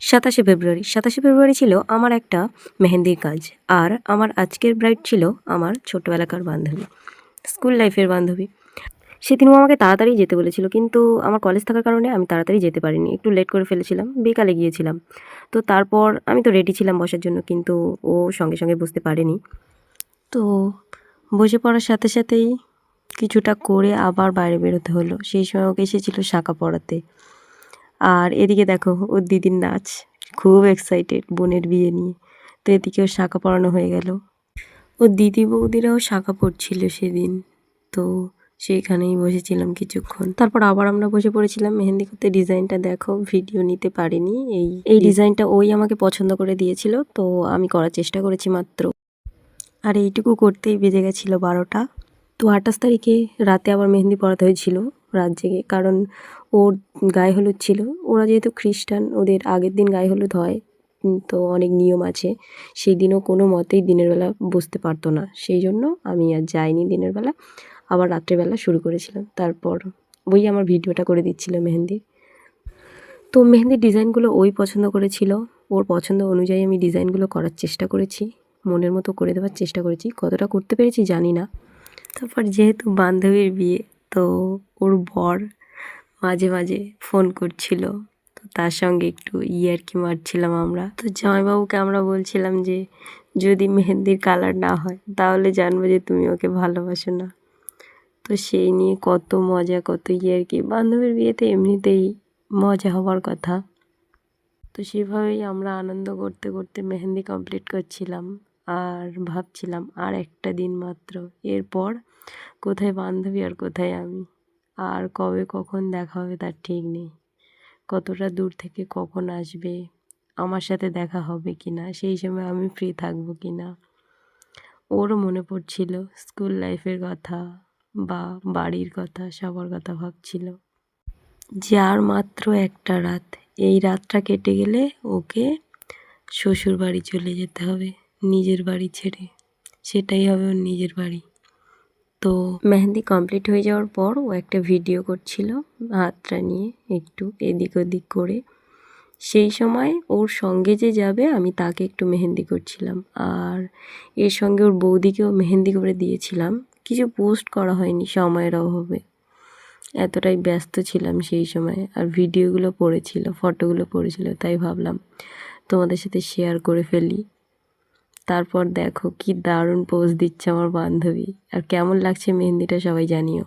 27শে ফেব্রুয়ারি ছিল আমার একটা মেহেন্দির কাজ। আর আমার আজকের ব্রাইড ছিল আমার ছোট্টবেলাকার বান্ধবী, স্কুল লাইফের বান্ধবী। সেদিন ও আমাকে তাড়াতাড়ি যেতে বলেছিল, কিন্তু আমার কলেজ থাকার কারণে আমি তাড়াতাড়ি যেতে পারিনি, একটু লেট করে ফেলেছিলাম, বিকালে গিয়েছিলাম। তো তারপর আমি তো রেডি ছিলাম বসার জন্য, কিন্তু ও সঙ্গে সঙ্গে বুঝতে পারেনি। তো বসে পড়ার সাথে সাথেই কিছুটা করে আবার বাইরে বেরোতে হলো। সেই সময় ওকে এসেছিলো শাঁখা পরাতে। আর এদিকে দেখো ওর দিদির নাচ, খুব এক্সাইটেড বোনের বিয়ে নিয়ে। তো এদিকেও শাঁখা পরানো হয়ে গেল। ওর দিদি বৌদিরাও শাঁখা পড়ছিল সেদিন। তো সেইখানেই বসেছিলাম কিছুক্ষণ, তারপর আবার আমরা বসে পড়েছিলাম মেহেন্দি করতে। ডিজাইনটা দেখো, ভিডিও নিতে পারিনি। এই ডিজাইনটা ওই আমাকে পছন্দ করে দিয়েছিল, তো আমি করার চেষ্টা করেছি মাত্র। আর এইটুকু করতেই বেজে গেছিলো 12টা। তো 28 তারিখে রাতে আবার মেহেন্দি পরাতে হয়েছিল রাত জেগে, কারণ ওর গায়ে হলুদ ছিল। ওরা যেহেতু খ্রিস্টান, ওদের আগের দিন গায়ে হলুদ হয়, তো অনেক নিয়ম আছে। সেই দিনও কোনো মতেই দিনের বেলা বসতে পারতো না, সেই জন্য আমি আর যাইনি দিনের বেলা, আবার রাত্রেবেলা শুরু করেছিলাম। তারপর ওই আমার ভিডিওটা করে দিচ্ছিল মেহেন্দির। তো মেহেন্দির ডিজাইনগুলো ওই পছন্দ করেছিল, ওর পছন্দ অনুযায়ী আমি ডিজাইনগুলো করার চেষ্টা করেছি, মনের মতো করে দেওয়ার চেষ্টা করেছি। কতটা করতে পেরেছি জানি না। তারপর যেহেতু বান্ধবীর বিয়ে, তো ওর বর মাঝে মাঝে ফোন করছিল, তো তার সঙ্গে একটু ইয়ার্কি মারছিলাম আমরা। তো জামাইবাবুকে আমরা বলছিলাম যে যদি মেহেন্দির কালার না হয় তাহলে জানবো যে তুমি ওকে ভালোবাসো না। তো সেই নিয়ে কত মজা, কত ইয়ার্কি। বান্ধবীর বিয়েতে এমনিতেই মজা হওয়ার কথা। তো সেভাবেই আমরা আনন্দ করতে করতে মেহেন্দি কমপ্লিট করছিলাম। আর ভাবছিলাম আর একটা দিন মাত্র, এরপর কোথায় বান্ধবী আর কোথায় আমি। আর কবে কখন দেখা হবে তার ঠিক নেই। কতটা দূর থেকে কখন আসবে, আমার সাথে দেখা হবে কি না, সেই সময় আমি ফ্রি থাকবো কি না। ওরও মনে পড়ছিল স্কুল লাইফের কথা বা বাড়ির কথা, সবার কথা ভাবছিল। যে আর মাত্র একটা রাত, এই রাতটা কেটে গেলে ওকে শ্বশুর বাড়ি চলে যেতে হবে, নিজের বাড়ি ছেড়ে। সেটাই হবে ওর নিজের বাড়ি। তো মেহেন্দি কমপ্লিট হয়ে যাওয়ার পর ও একটা ভিডিও করছিল হাতটা নিয়ে একটু এদিক ওদিক করে। সেই সময় ওর সঙ্গে যে যাবে আমি তাকে একটু মেহেন্দি করছিলাম, আর এর সঙ্গে ওর বৌদিকেও মেহেন্দি করে দিয়েছিলাম। কিছু পোস্ট করা হয়নি সময়ের অভাবে, এতটাই ব্যস্ত ছিলাম সেই সময়। আর ভিডিওগুলো পড়েছিল, ফটোগুলো পড়েছিল, তাই ভাবলাম তোমাদের সাথে শেয়ার করে ফেলি। তারপর দেখো কি দারুণ পোজ দিচ্ছে আমার বান্ধবী। আর কেমন লাগছে মেহেন্দিটা সবাই জানিও।